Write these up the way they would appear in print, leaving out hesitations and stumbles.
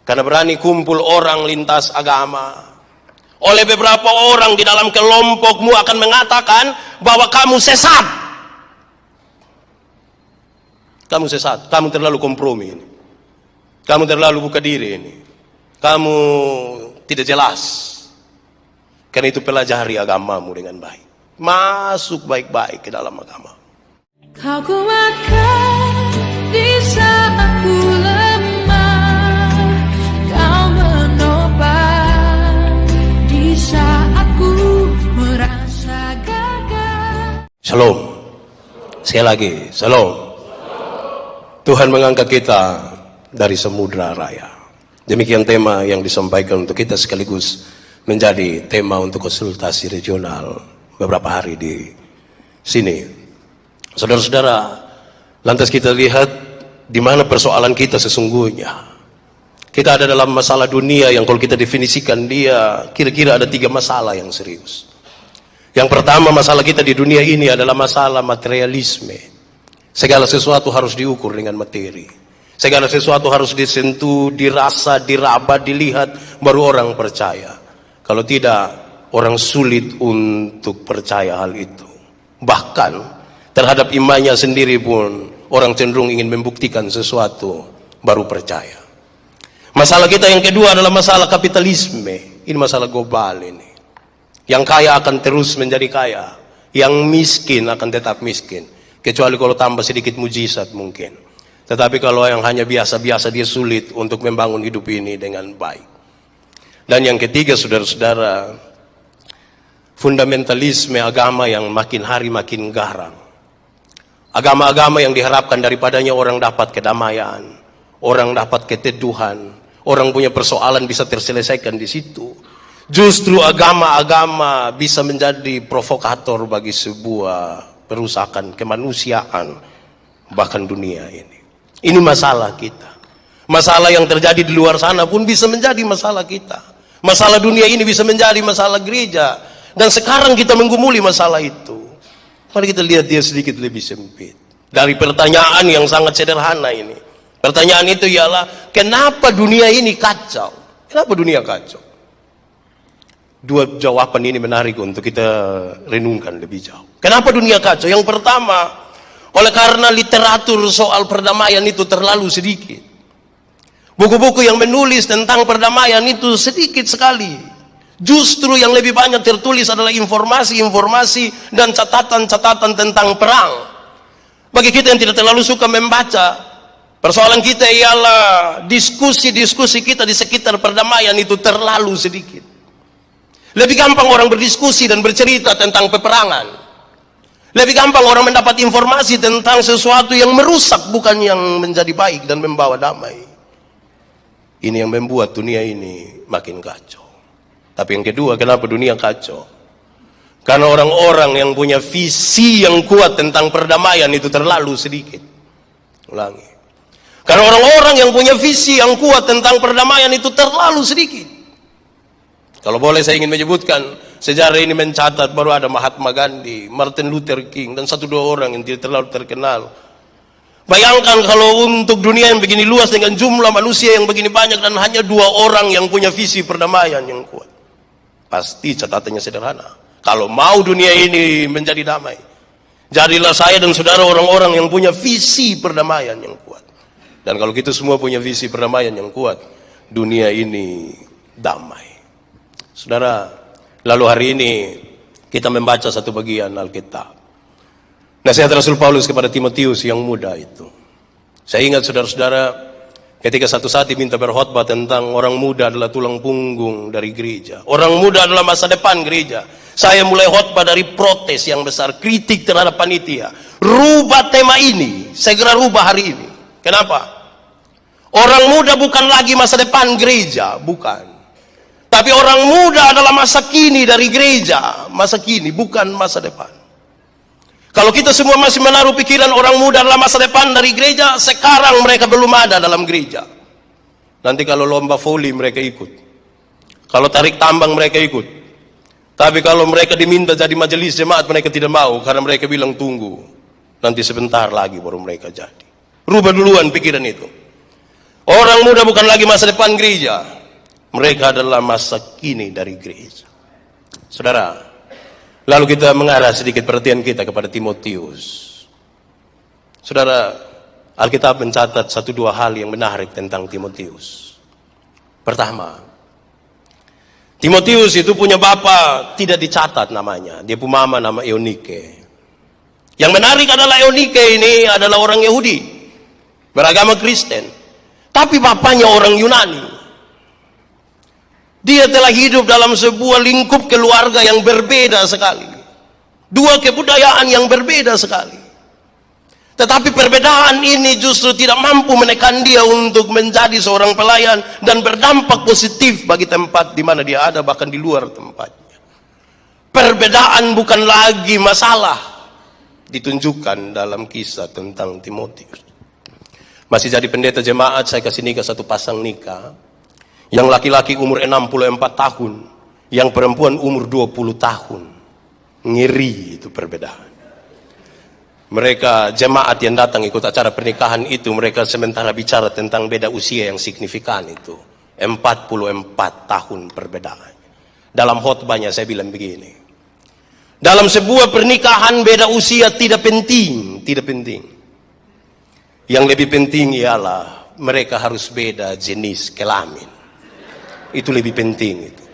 Karena berani kumpul orang lintas agama. Oleh beberapa orang di dalam kelompokmu akan mengatakan bahwa kamu sesat. Kamu sesat, kamu terlalu kompromi ini. Kamu terlalu buka diri ini. Kamu tidak jelas. Karena itu pelajari agamamu dengan baik. Masuk baik-baik ke dalam agama. Kau kuatkan di saat ku lemah, kau menopang di saat ku merasa gagal. Shalom. Sekali lagi, shalom. Tuhan mengangkat kita dari samudra raya. Demikian tema yang disampaikan untuk kita sekaligus menjadi tema untuk konsultasi regional beberapa hari di sini. Saudara-saudara, lantas kita lihat di mana persoalan kita sesungguhnya. Kita ada dalam masalah dunia yang kalau kita definisikan dia kira-kira ada 3 masalah yang serius. Yang pertama, masalah kita di dunia ini adalah masalah materialisme. Segala sesuatu harus diukur dengan materi. Segala sesuatu harus disentuh, dirasa, diraba, dilihat, baru orang percaya. Kalau tidak, orang sulit untuk percaya hal itu. Bahkan terhadap imannya sendiri pun orang cenderung ingin membuktikan sesuatu baru percaya. Masalah kita yang kedua adalah masalah kapitalisme. Ini masalah global ini. Yang kaya akan terus menjadi kaya, yang miskin akan tetap miskin. Kecuali kalau tambah sedikit mujizat mungkin. Tetapi kalau yang hanya biasa-biasa dia sulit untuk membangun hidup ini dengan baik. Dan yang ketiga, saudara-saudara, fundamentalisme agama yang makin hari makin garang. Agama-agama yang diharapkan daripadanya orang dapat kedamaian, orang dapat keteduhan, orang punya persoalan bisa terselesaikan di situ. Justru agama-agama bisa menjadi provokator bagi sebuah perusakan kemanusiaan, bahkan dunia ini. Ini masalah kita. Masalah yang terjadi di luar sana pun bisa menjadi masalah kita. Masalah dunia ini bisa menjadi masalah gereja. Dan sekarang kita menggumuli masalah itu. Mari kita lihat dia sedikit lebih sempit. Dari pertanyaan yang sangat sederhana ini. Pertanyaan itu ialah, kenapa dunia ini kacau? Kenapa dunia kacau? 2 jawaban ini menarik untuk kita renungkan lebih jauh. Kenapa dunia kacau? Yang pertama, oleh karena literatur soal perdamaian itu terlalu sedikit. Buku-buku yang menulis tentang perdamaian itu sedikit sekali. Justru yang lebih banyak tertulis adalah informasi-informasi dan catatan-catatan tentang perang. Bagi kita yang tidak terlalu suka membaca, persoalan kita ialah diskusi-diskusi kita di sekitar perdamaian itu terlalu sedikit. Lebih gampang orang berdiskusi dan bercerita tentang peperangan. Lebih gampang orang mendapat informasi tentang sesuatu yang merusak, bukan yang menjadi baik dan membawa damai. Ini yang membuat dunia ini makin kacau. Tapi yang kedua, kenapa dunia kacau? Karena orang-orang yang punya visi yang kuat tentang perdamaian itu terlalu sedikit. Ulangi. Karena orang-orang yang punya visi yang kuat tentang perdamaian itu terlalu sedikit. Kalau boleh saya ingin menyebutkan, sejarah ini mencatat baru ada Mahatma Gandhi, Martin Luther King, dan 1-2 orang yang tidak terlalu terkenal. Bayangkan kalau untuk dunia yang begini luas dengan jumlah manusia yang begini banyak dan hanya 2 orang yang punya visi perdamaian yang kuat. Pasti catatannya sederhana. Kalau mau dunia ini menjadi damai, jadilah saya dan saudara orang-orang yang punya visi perdamaian yang kuat. Dan kalau kita semua punya visi perdamaian yang kuat, dunia ini damai. Saudara, lalu hari ini kita membaca satu bagian Alkitab. Nasihat Rasul Paulus kepada Timotius yang muda itu. Saya ingat saudara-saudara, ketika satu saat diminta berkhotbah tentang orang muda adalah tulang punggung dari gereja. Orang muda adalah masa depan gereja. Saya mulai khotbah dari protes yang besar, kritik terhadap panitia. Rubah tema ini, segera rubah hari ini. Kenapa? Orang muda bukan lagi masa depan gereja, bukan. Tapi orang muda adalah masa kini dari gereja. Masa kini, bukan masa depan. Kalau kita semua masih menaruh pikiran orang muda adalah masa depan dari gereja, sekarang mereka belum ada dalam gereja. Nanti kalau lomba voli mereka ikut. Kalau tarik tambang mereka ikut. Tapi kalau mereka diminta jadi majelis jemaat mereka tidak mau. Karena mereka bilang tunggu. Nanti sebentar lagi baru mereka jadi. Rubah duluan pikiran itu. Orang muda bukan lagi masa depan gereja. Mereka adalah masa kini dari gereja. Saudara, lalu kita mengarah sedikit perhatian kita kepada Timotius. Saudara, Alkitab mencatat 1-2 hal yang menarik tentang Timotius. Pertama, Timotius itu punya bapak tidak dicatat namanya. Dia punya mama nama Eunike. Yang menarik adalah Eunike ini adalah orang Yahudi, beragama Kristen. Tapi bapaknya orang Yunani. Dia telah hidup dalam sebuah lingkup keluarga yang berbeda sekali. Dua kebudayaan yang berbeda sekali. Tetapi perbedaan ini justru tidak mampu menekan dia untuk menjadi seorang pelayan dan berdampak positif bagi tempat di mana dia ada, bahkan di luar tempatnya. Perbedaan bukan lagi masalah, ditunjukkan dalam kisah tentang Timotius. Masih jadi pendeta jemaat, saya kasih nikah satu pasang nikah. Yang laki-laki umur 64 tahun, yang perempuan umur 20 tahun. Ngeri itu perbedaan. Mereka jemaat yang datang ikut acara pernikahan itu, mereka sementara bicara tentang beda usia yang signifikan itu. 44 tahun perbedaan. Dalam khotbahnya saya bilang begini. Dalam sebuah pernikahan beda usia tidak penting, tidak penting. Yang lebih penting ialah mereka harus beda jenis kelamin. Itu lebih penting itu.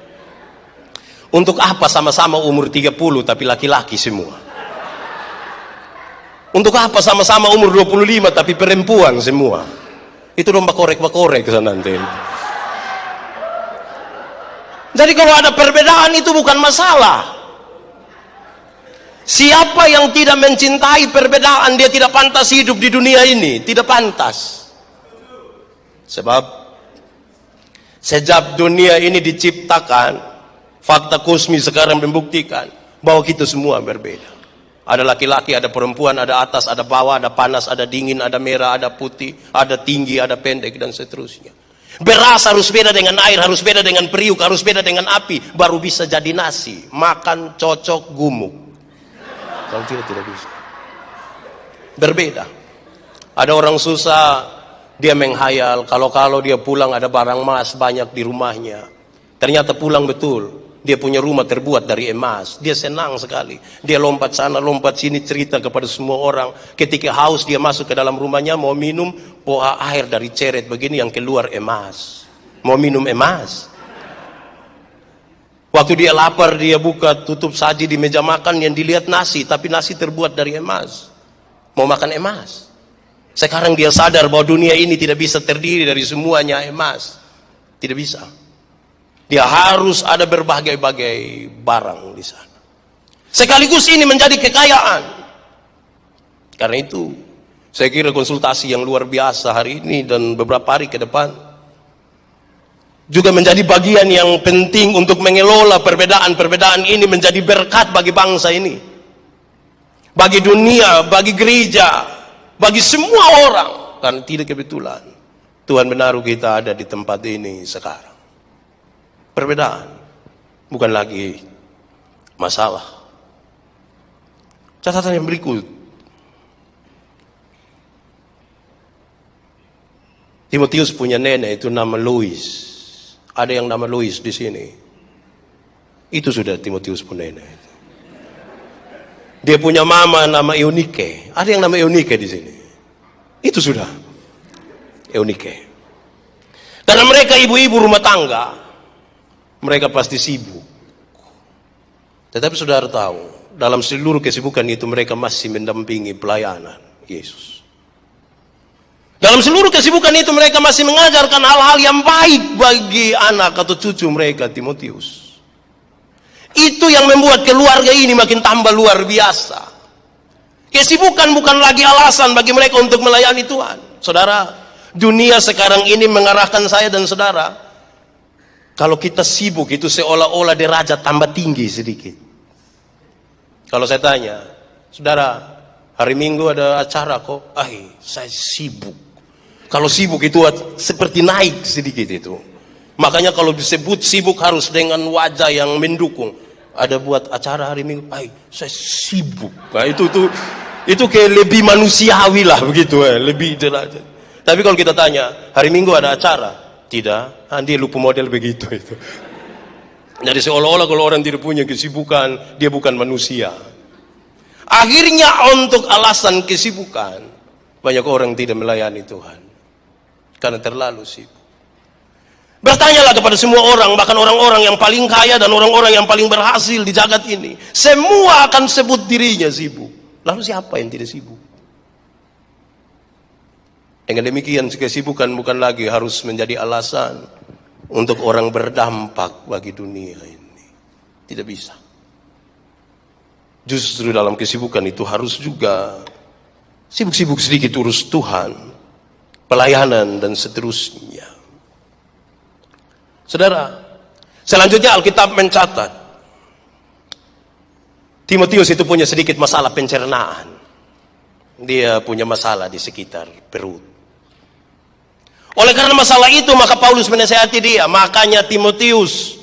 Untuk apa sama-sama umur 30 tapi laki-laki semua? Untuk apa sama-sama umur 25 tapi perempuan semua? Itu dong bakorek-bakorek nanti. Jadi kalau ada perbedaan itu bukan masalah. Siapa yang tidak mencintai perbedaan, dia tidak pantas hidup di dunia ini. Tidak pantas. Sebab sejak dunia ini diciptakan, fakta kosmis sekarang membuktikan bahwa kita semua berbeda. Ada laki-laki, ada perempuan, ada atas, ada bawah, ada panas, ada dingin, ada merah, ada putih, ada tinggi, ada pendek, dan seterusnya. Beras harus beda dengan air, harus beda dengan periuk, harus beda dengan api, baru bisa jadi nasi. Makan cocok gumuk. Kalau tidak bisa. Berbeda. Ada orang susah, dia menghayal, kalau dia pulang ada barang emas banyak di rumahnya. Ternyata pulang betul. Dia punya rumah terbuat dari emas. Dia senang sekali. Dia lompat sana, lompat sini, cerita kepada semua orang. Ketika haus, dia masuk ke dalam rumahnya, mau minum, air dari ceret begini yang keluar emas. Mau minum emas. Waktu dia lapar, dia buka tutup saji di meja makan, yang dilihat nasi, tapi nasi terbuat dari emas. Mau makan emas. Sekarang dia sadar bahwa dunia ini tidak bisa terdiri dari semuanya emas. Tidak bisa. Dia harus ada berbagai-bagai barang di sana. Sekaligus ini menjadi kekayaan. Karena itu, saya kira konsultasi yang luar biasa hari ini dan beberapa hari ke depan juga menjadi bagian yang penting untuk mengelola perbedaan-perbedaan ini menjadi berkat bagi bangsa ini. Bagi dunia, bagi gereja, bagi semua orang. Karena tidak kebetulan Tuhan menaruh kita ada di tempat ini sekarang. Perbedaan bukan lagi masalah. Catatan yang berikut. Timotius punya nenek itu nama Lois. Ada yang nama Lois di sini. Itu sudah Timotius punya nenek. Dia punya mama nama Eunike. Ada yang nama Eunike di sini. Itu sudah Eunike. Karena mereka ibu-ibu rumah tangga. Mereka pasti sibuk. Tetapi saudara tahu, dalam seluruh kesibukan itu mereka masih mendampingi pelayanan Yesus. Dalam seluruh kesibukan itu mereka masih mengajarkan hal-hal yang baik bagi anak atau cucu mereka, Timotius. Itu yang membuat keluarga ini makin tambah luar biasa. Kesibukan bukan lagi alasan bagi mereka untuk melayani Tuhan. Saudara, dunia sekarang ini mengarahkan saya dan saudara, kalau kita sibuk itu seolah-olah derajat tambah tinggi sedikit. Kalau saya tanya, saudara, hari Minggu ada acara kok? Saya sibuk. Kalau sibuk itu seperti naik sedikit itu. Makanya kalau disebut sibuk harus dengan wajah yang mendukung. Ada buat acara hari Minggu, saya sibuk. Nah, itu kayak lebih manusiawi lah begitu, lebih derajat. Tapi kalau kita tanya, hari Minggu ada acara? Tidak. Dia lupa model begitu itu. Jadi seolah-olah kalau orang tidak punya kesibukan, dia bukan manusia. Akhirnya untuk alasan kesibukan, banyak orang tidak melayani Tuhan. Karena terlalu sibuk. Bertanyalah kepada semua orang, bahkan orang-orang yang paling kaya dan orang-orang yang paling berhasil di jagat ini. Semua akan sebut dirinya sibuk. Lalu siapa yang tidak sibuk? Dengan demikian kesibukan bukan lagi harus menjadi alasan untuk orang berdampak bagi dunia ini. Tidak bisa. Justru dalam kesibukan itu harus juga sibuk-sibuk sedikit urus Tuhan, pelayanan dan seterusnya. Saudara, selanjutnya Alkitab mencatat Timotius itu punya sedikit masalah pencernaan. Dia punya masalah di sekitar perut. Oleh karena masalah itu, maka Paulus menasihati dia. Makanya Timotius,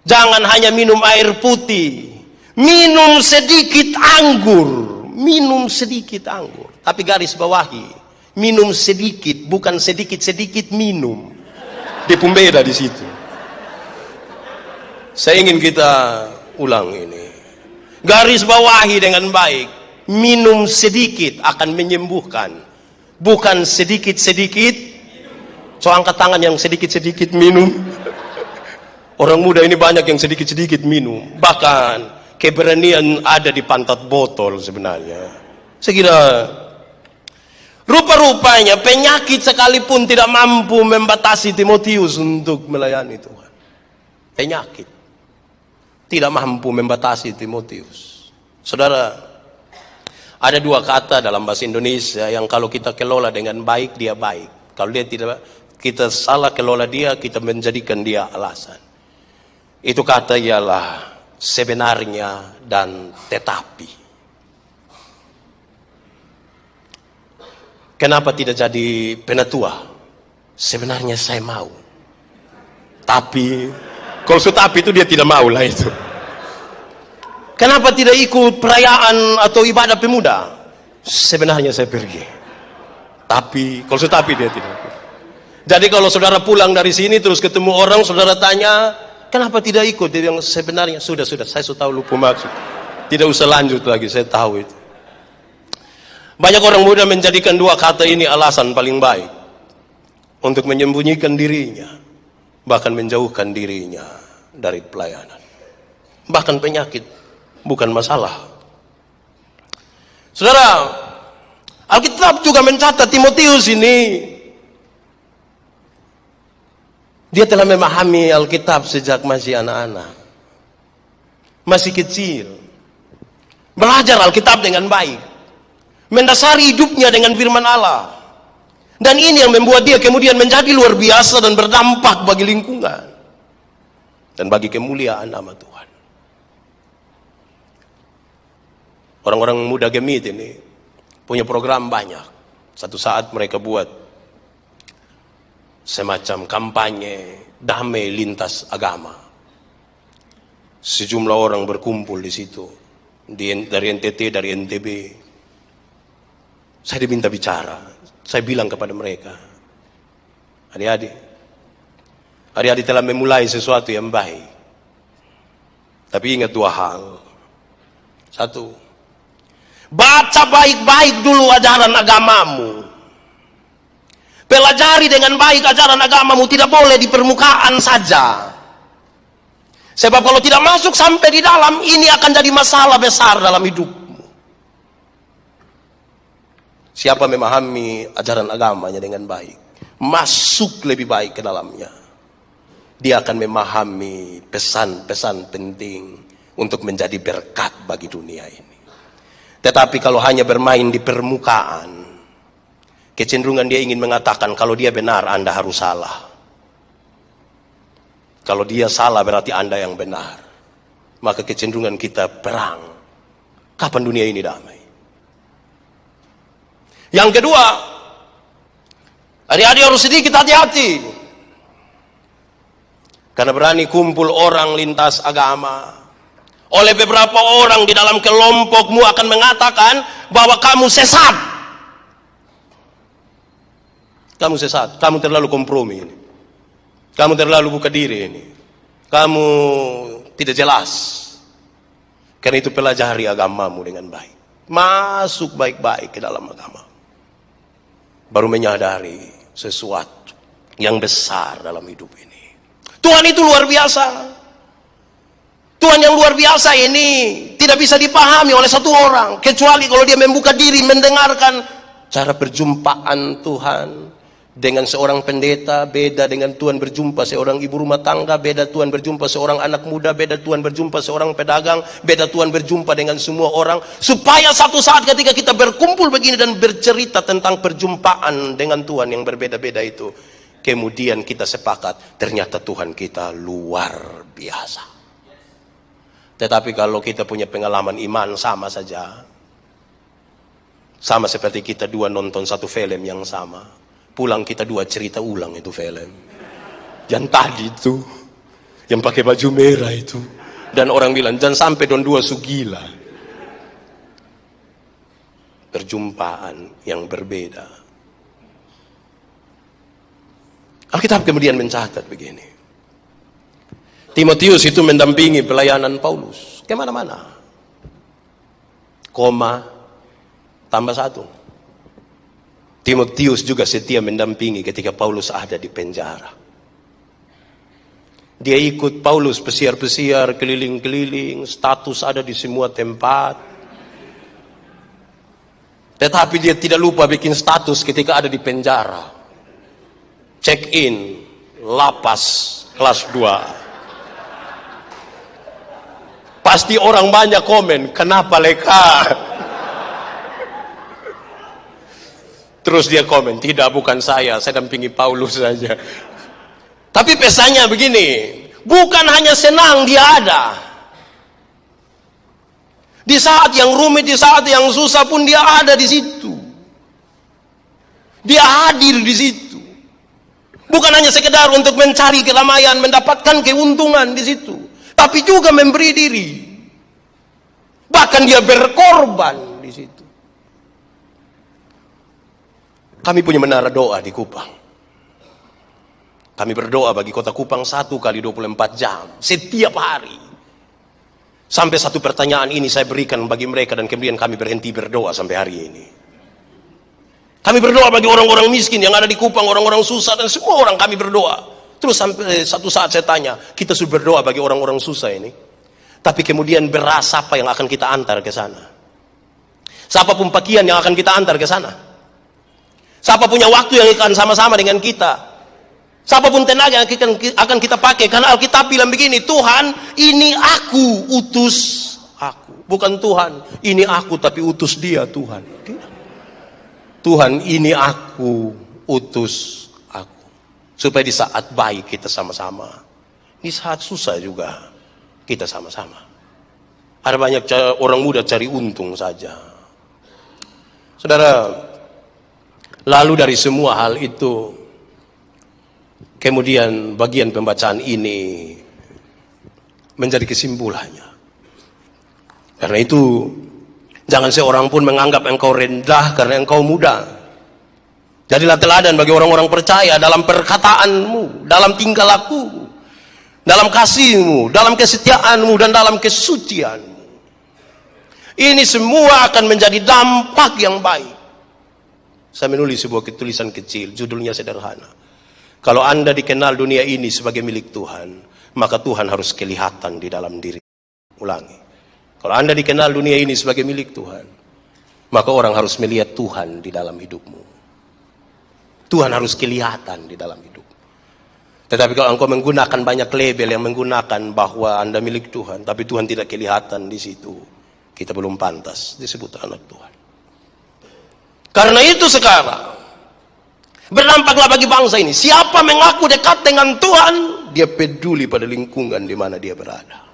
jangan hanya minum air putih, minum sedikit anggur. Minum sedikit anggur. Tapi garis bawahi, minum sedikit, bukan sedikit-sedikit minum. Dia pembeda di situ. Saya ingin kita ulang ini. Garis bawahi dengan baik. Minum sedikit akan menyembuhkan. Bukan sedikit-sedikit. So angkat tangan yang sedikit-sedikit minum. Orang muda ini banyak yang sedikit-sedikit minum. Bahkan keberanian ada di pantat botol sebenarnya. Saya kira rupa-rupanya penyakit sekalipun tidak mampu membatasi Timotius untuk melayani Tuhan. Penyakit tidak mampu membatasi Timotius. Saudara, ada dua kata dalam bahasa Indonesia yang kalau kita kelola dengan baik, dia baik. Kalau dia tidak, kita salah kelola dia, kita menjadikan dia alasan. Itu kata ialah sebenarnya dan tetapi. Kenapa tidak jadi penatua? Sebenarnya saya mau. Tapi, kalau tapi itu dia tidak mau lah itu. Kenapa tidak ikut perayaan atau ibadah pemuda? Sebenarnya saya pergi. Tapi, kalau tapi dia tidak. Jadi kalau saudara pulang dari sini terus ketemu orang, saudara tanya, kenapa tidak ikut? Dia bilang sebenarnya, sudah, saya sudah tahu lupa maksud. Tidak usah lanjut lagi, saya tahu itu. Banyak orang muda menjadikan dua kata ini alasan paling baik untuk menyembunyikan dirinya, bahkan menjauhkan dirinya dari pelayanan. Bahkan penyakit bukan masalah. Saudara, Alkitab juga mencatat Timotius ini, dia telah memahami Alkitab sejak masih anak-anak, masih kecil, belajar Alkitab dengan baik, mendasari hidupnya dengan firman Allah. Dan ini yang membuat dia kemudian menjadi luar biasa dan berdampak bagi lingkungan dan bagi kemuliaan nama Tuhan. Orang-orang muda Gemit ini punya program banyak. Satu saat mereka buat semacam kampanye damai lintas agama. Sejumlah orang berkumpul di situ, dari NTT, dari NTB. Saya diminta bicara. Saya bilang kepada mereka, adik-adik telah memulai sesuatu yang baik. Tapi ingat dua hal. Satu, baca baik-baik dulu ajaran agamamu. Pelajari dengan baik ajaran agamamu, tidak boleh di permukaan saja. Sebab kalau tidak masuk sampai di dalam, ini akan jadi masalah besar dalam hidup. Siapa memahami ajaran agamanya dengan baik, masuk lebih baik ke dalamnya, dia akan memahami pesan-pesan penting untuk menjadi berkat bagi dunia ini. Tetapi kalau hanya bermain di permukaan, kecenderungan dia ingin mengatakan kalau dia benar, Anda harus salah. Kalau dia salah berarti Anda yang benar. Maka kecenderungan kita perang. Kapan dunia ini damai? Yang kedua, adik-adik harus sedikit hati-hati. Karena berani kumpul orang lintas agama. Oleh beberapa orang di dalam kelompokmu akan mengatakan bahwa kamu sesat. Kamu sesat, kamu terlalu kompromi ini. Kamu terlalu buka diri ini. Kamu tidak jelas. Karena itu pelajari agamamu dengan baik. Masuk baik-baik ke dalam agama. Baru menyadari sesuatu yang besar dalam hidup ini. Tuhan itu luar biasa. Tuhan yang luar biasa ini tidak bisa dipahami oleh satu orang. Kecuali kalau dia membuka diri, mendengarkan cara perjumpaan Tuhan. Dengan seorang pendeta, beda dengan Tuhan berjumpa seorang ibu rumah tangga, beda Tuhan berjumpa seorang anak muda, beda Tuhan berjumpa seorang pedagang, beda Tuhan berjumpa dengan semua orang. Supaya satu saat ketika kita berkumpul begini dan bercerita tentang perjumpaan dengan Tuhan yang berbeda-beda itu, kemudian kita sepakat, ternyata Tuhan kita luar biasa. Tetapi kalau kita punya pengalaman iman sama saja, sama seperti kita dua nonton satu film yang sama, pulang kita dua cerita ulang itu film. Yang tadi itu, yang pakai baju merah itu, dan orang bilang jangan sampai don dua sugila. Perjumpaan yang berbeda. Alkitab kemudian mencatat begini. Timotius itu mendampingi pelayanan Paulus kemana-mana. Koma tambah satu. Timotius juga setia mendampingi ketika Paulus ada di penjara. Dia ikut Paulus pesiar-pesiar, keliling-keliling, status ada di semua tempat. Tetapi dia tidak lupa bikin status ketika ada di penjara. Check in, lapas, kelas 2. Pasti orang banyak komen, kenapa leka? Terus dia komen, tidak, bukan saya dampingi Paulus saja. Tapi pesannya begini, bukan hanya senang dia ada. Di saat yang rumit, di saat yang susah pun dia ada di situ. Dia hadir di situ. Bukan hanya sekedar untuk mencari keramaian, mendapatkan keuntungan di situ. Tapi juga memberi diri. Bahkan dia berkorban di situ. Kami punya menara doa di Kupang. Kami berdoa bagi kota Kupang 1 kali 24 jam. Setiap hari. Sampai satu pertanyaan ini saya berikan bagi mereka dan kemudian kami berhenti berdoa sampai hari ini. Kami berdoa bagi orang-orang miskin yang ada di Kupang, orang-orang susah dan semua orang kami berdoa. Terus sampai satu saat saya tanya, kita sudah berdoa bagi orang-orang susah ini. Tapi kemudian beras apa yang akan kita antar ke sana? Siapapun pakaian yang akan kita antar ke sana? Siapa punya waktu yang akan sama-sama dengan kita? Siapapun tenaga yang akan kita pakai? Karena Alkitab bilang begini, Tuhan, ini aku, utus aku. Bukan Tuhan, ini aku tapi utus dia, Tuhan. Tuhan, ini aku, utus aku. Supaya di saat baik kita sama-sama. Di saat susah juga kita sama-sama. Ada banyak orang muda cari untung saja. Saudara, lalu dari semua hal itu, kemudian bagian pembacaan ini menjadi kesimpulannya. Karena itu, jangan seorang pun menganggap engkau rendah karena engkau muda. Jadilah teladan bagi orang-orang percaya dalam perkataanmu, dalam tingkah laku, dalam kasihmu, dalam kesetiaanmu, dan dalam kesucianmu. Ini semua akan menjadi dampak yang baik. Saya menulis sebuah tulisan kecil, judulnya sederhana. Kalau Anda dikenal dunia ini sebagai milik Tuhan, maka Tuhan harus kelihatan di dalam diri. Ulangi. Kalau Anda dikenal dunia ini sebagai milik Tuhan, maka orang harus melihat Tuhan di dalam hidupmu. Tuhan harus kelihatan di dalam hidup. Tetapi kalau engkau menggunakan banyak label yang menggunakan bahwa Anda milik Tuhan, tapi Tuhan tidak kelihatan di situ, kita belum pantas disebut anak Tuhan. Karena itu sekarang bernampaklah bagi bangsa ini, siapa mengaku dekat dengan Tuhan, dia peduli pada lingkungan di mana dia berada.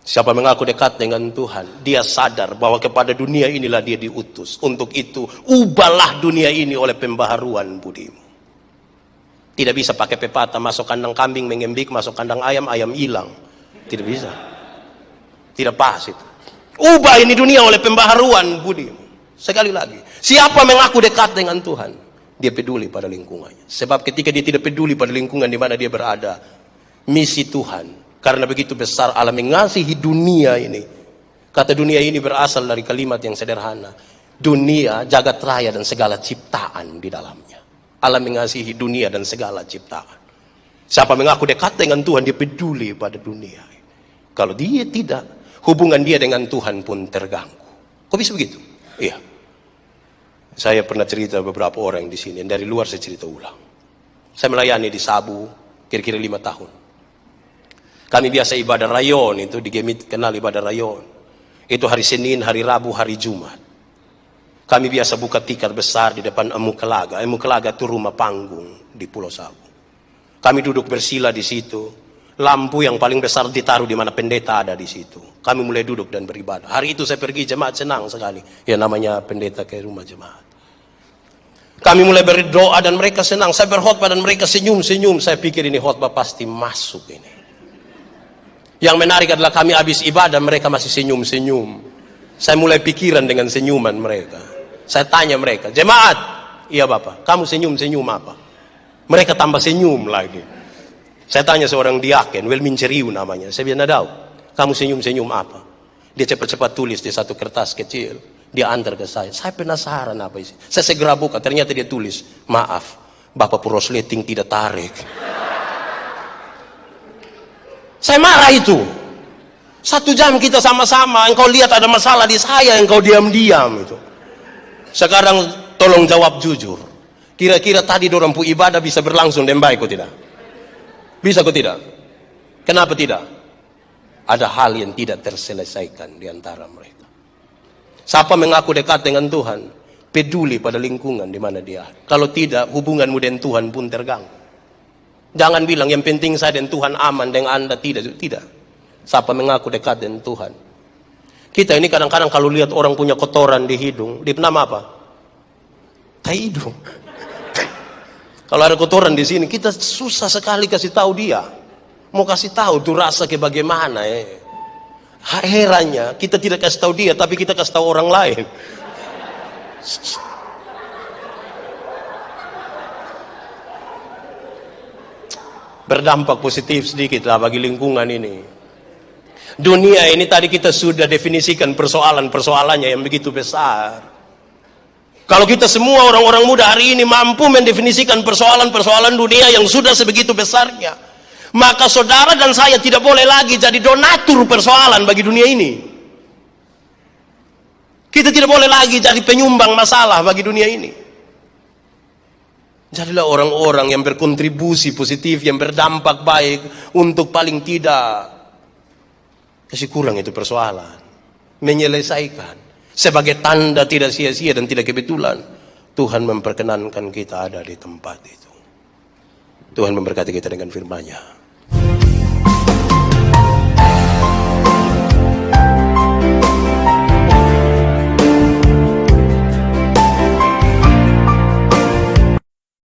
Siapa mengaku dekat dengan Tuhan, dia sadar bahwa kepada dunia inilah dia diutus. Untuk itu, ubahlah dunia ini oleh pembaharuan budimu. Tidak bisa pakai pepatah, masuk kandang kambing mengembik, masuk kandang ayam, ayam hilang. Tidak bisa. Tidak pas itu. Ubah ini dunia oleh pembaharuan budimu. Sekali lagi, siapa mengaku dekat dengan Tuhan, dia peduli pada lingkungannya. Sebab ketika dia tidak peduli pada lingkungan di mana dia berada, misi Tuhan, karena begitu besar Allah mengasihi dunia ini. Kata dunia ini berasal dari kalimat yang sederhana. Dunia, jagat raya dan segala ciptaan di dalamnya. Allah mengasihi dunia dan segala ciptaan. Siapa mengaku dekat dengan Tuhan, dia peduli pada dunia. Kalau dia tidak, hubungan dia dengan Tuhan pun terganggu. Kok bisa begitu? Iya. Saya pernah cerita beberapa orang di sini, dari luar saya cerita ulang. Saya melayani di Sabu kira-kira 5 tahun. Kami biasa ibadah rayon, itu di Gemit kenal ibadah rayon. Itu hari Senin, hari Rabu, hari Jumat. Kami biasa buka tikar besar di depan Emu Kelaga. Emu Kelaga itu rumah panggung di Pulau Sabu. Kami duduk bersila di situ. Lampu yang paling besar ditaruh di mana pendeta ada di situ. Kami mulai duduk dan beribadah. Hari itu saya pergi jemaat, senang sekali. Ya namanya pendeta ke rumah jemaat. Kami mulai berdoa dan mereka senang. Saya berkhotbah dan mereka senyum-senyum. Saya pikir ini khotbah pasti masuk ini. Yang menarik adalah kami habis ibadah, mereka masih senyum-senyum. Saya mulai pikiran dengan senyuman mereka. Saya tanya mereka, jemaat, iya Bapak, kamu senyum-senyum apa? Mereka tambah senyum lagi. Saya tanya seorang diaken, Welmin Ceriu namanya. Saya bilang, Nadau, kamu senyum-senyum apa? Dia cepat-cepat tulis di satu kertas kecil. Dia antar ke saya. Saya penasaran apa isi. Saya segera buka, ternyata dia tulis, maaf, Bapak Prosleting tidak tarik. Saya marah itu. 1 jam kita sama-sama, engkau lihat ada masalah di saya, engkau diam-diam itu. Sekarang tolong jawab jujur. Kira-kira tadi dorang pu ibadah bisa berlangsung dengan baik atau tidak? Bisa atau tidak? Kenapa tidak? Ada hal yang tidak terselesaikan di antara mereka. Siapa mengaku dekat dengan Tuhan, peduli pada lingkungan di mana dia. Kalau tidak, hubunganmu dengan Tuhan pun terganggu. Jangan bilang yang penting saya dan Tuhan aman, dengan Anda tidak. Tidak. Siapa mengaku dekat dengan Tuhan. Kita ini kadang-kadang kalau lihat orang punya kotoran di hidung, di nama apa? Tai hidung. Kalau ada kotoran di sini, kita susah sekali kasih tahu dia. Mau kasih tahu tuh rasa ke bagaimana ya. Herannya kita tidak kasih tahu dia, tapi kita kasih tahu orang lain. Berdampak positif sedikit lah bagi lingkungan ini. Dunia ini tadi kita sudah definisikan persoalan-persoalannya yang begitu besar. Kalau kita semua orang-orang muda hari ini mampu mendefinisikan persoalan-persoalan dunia yang sudah sebegitu besarnya, maka saudara dan saya tidak boleh lagi jadi donatur persoalan bagi dunia ini. Kita tidak boleh lagi jadi penyumbang masalah bagi dunia ini. Jadilah orang-orang yang berkontribusi positif, yang berdampak baik untuk paling tidak kasih kurang itu persoalan, menyelesaikan. Sebagai tanda tidak sia-sia dan tidak kebetulan, Tuhan memperkenankan kita ada di tempat itu. Tuhan memberkati kita dengan firman-Nya.